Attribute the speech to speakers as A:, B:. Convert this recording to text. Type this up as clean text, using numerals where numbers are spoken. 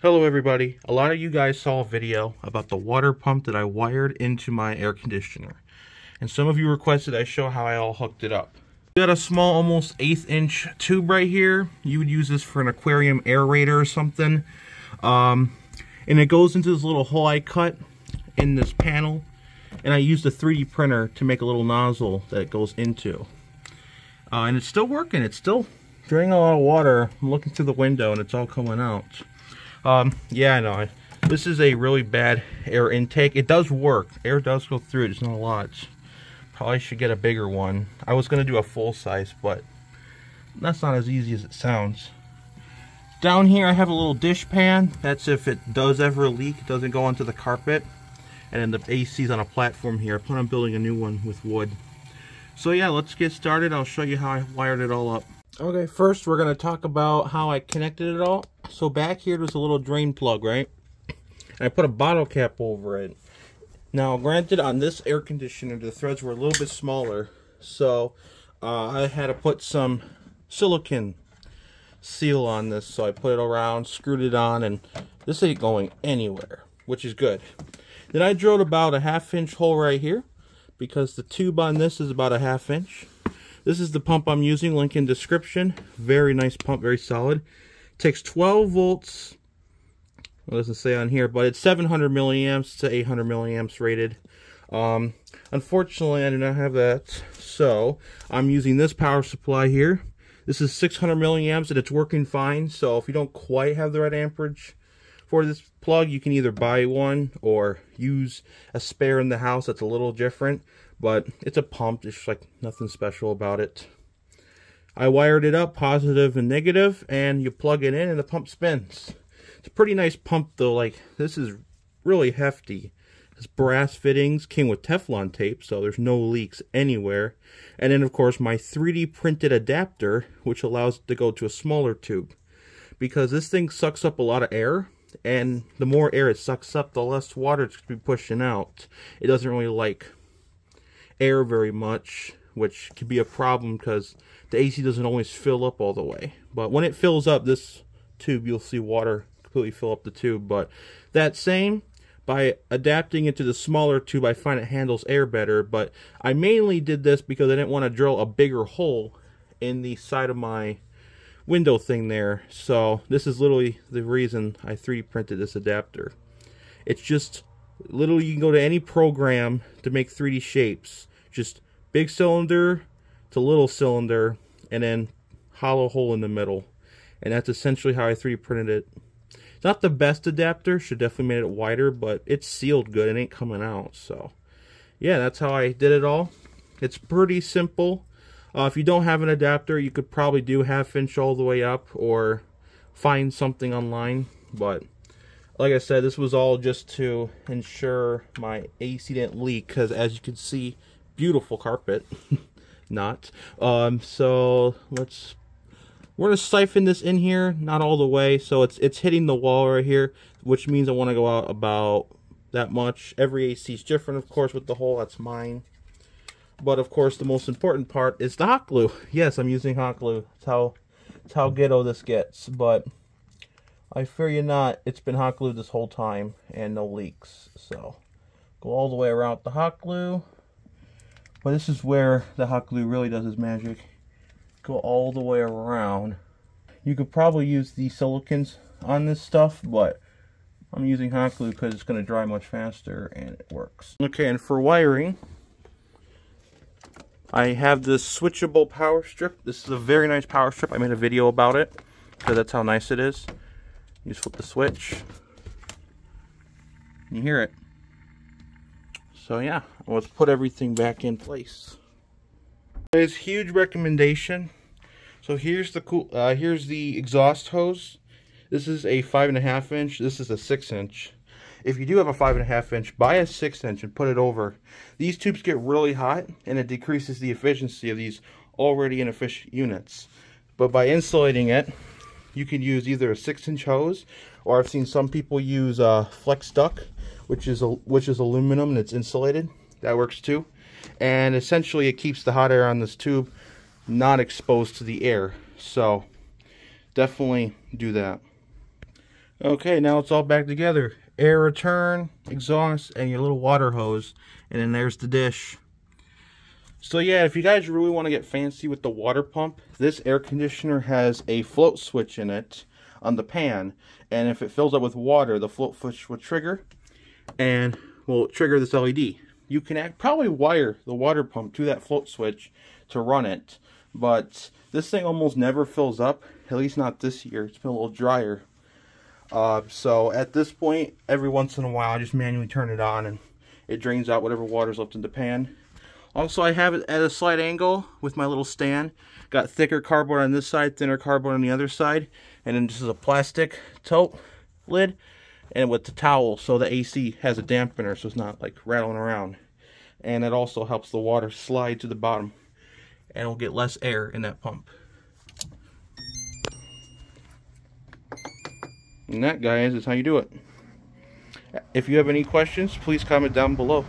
A: Hello everybody. A lot of you guys saw a video about the water pump that I wired into my air conditioner. And some of you requested I show how I all hooked it up. You got a small, almost 1/8 inch tube right here. You would use this for an aquarium aerator or something. And it goes into this little hole I cut in this panel. And I used a 3D printer to make a little nozzle that it goes into. And it's still working. It's still draining a lot of water. I'm looking through the window and it's all coming out. Yeah, I know. This is a really bad air intake. It does work. Air does go through it. It's not a lot. Probably should get a bigger one. I was going to do a full size, but that's not as easy as it sounds. Down here I have a little dish pan. That's if it does ever leak. It doesn't go onto the carpet. And then the AC's on a platform here. I plan on building a new one with wood. So yeah, let's get started. I'll show you how I wired it all up. Okay, first we're going to talk about how I connected it all. So back here there's a little drain plug, right? And I put a bottle cap over it. Now granted, on this air conditioner the threads were a little bit smaller, so I had to put some silicone seal on this. So I put it around, screwed it on, and this ain't going anywhere, which is good. Then I drilled about a 1/2 inch hole right here, because the tube on this is about a 1/2 inch. This is the pump I'm using, link in description. Very nice pump, very solid. Takes 12 volts. What does it say on here? But it's 700 milliamps to 800 milliamps rated. Unfortunately, I do not have that. So I'm using this power supply here. This is 600 milliamps and it's working fine. So if you don't quite have the right amperage for this plug, you can either buy one or use a spare in the house that's a little different. But it's a pump. There's like nothing special about it. I wired it up positive and negative, and you plug it in and the pump spins. It's a pretty nice pump though. Like, this is really hefty. It's brass fittings, came with Teflon tape, so there's no leaks anywhere. And then of course my 3D printed adapter, which allows it to go to a smaller tube. Because this thing sucks up a lot of air, and the more air it sucks up, the less water it's going to be pushing out. It doesn't really like air very much, which can be a problem because the AC doesn't always fill up all the way. But when it fills up this tube, you'll see water completely fill up the tube. But that same, by adapting it to the smaller tube, I find it handles air better. But I mainly did this because I didn't want to drill a bigger hole in the side of my window thing there. So this is literally the reason I 3D printed this adapter. It's just literally, you can go to any program to make 3D shapes. Just big cylinder to little cylinder, and then hollow hole in the middle. And that's essentially how I 3D printed it. It's not the best adapter, should definitely made it wider, but it's sealed good, it ain't coming out. So yeah, that's how I did it all. It's pretty simple. If you don't have an adapter, you could probably do 1/2 inch all the way up, or find something online. But like I said, this was all just to ensure my AC didn't leak, because as you can see, beautiful carpet. Not. So we're gonna siphon this in here, not all the way, so it's hitting the wall right here, which means I want to go out about that much. Every AC is different, of course, with the hole. That's mine. But of course, the most important part is the hot glue. Yes, I'm using hot glue. It's how ghetto this gets. But I fear you not, it's been hot glued this whole time and no leaks. So go all the way around with the hot glue. But this is where the hot glue really does its magic. Go all the way around. You could probably use the silicones on this stuff, but I'm using hot glue because it's going to dry much faster and it works. Okay, and for wiring, I have this switchable power strip. This is a very nice power strip. I made a video about it because that's how nice it is. You just flip the switch. You hear it. So yeah, let's put everything back in place. It's huge recommendation. So here's the exhaust hose. This is a 5.5 inch. This is a 6 inch. If you do have a 5.5 inch, buy a 6 inch and put it over. These tubes get really hot, and it decreases the efficiency of these already inefficient units. But by insulating it, you can use either a 6 inch hose, or I've seen some people use flex duct, which is aluminum and it's insulated. That works too. And essentially it keeps the hot air on this tube not exposed to the air. So definitely do that. Okay, now it's all back together. Air return, exhaust, and your little water hose. And then there's the dish. So yeah, if you guys really want to get fancy with the water pump, this air conditioner has a float switch in it on the pan. And if it fills up with water, the float switch will trigger and will trigger this LED. You can probably wire the water pump to that float switch to run it. But this thing almost never fills up, at least not this year. It's been a little drier. So at this point, every once in a while, I just manually turn it on and it drains out whatever water's left in the pan. Also, I have it at a slight angle with my little stand. Got thicker cardboard on this side, thinner cardboard on the other side. And then this is a plastic tote lid. And with the towel, so the AC has a dampener, so it's not like rattling around. And it also helps the water slide to the bottom. And we'll get less air in that pump. And that, guys, is how you do it. If you have any questions, please comment down below.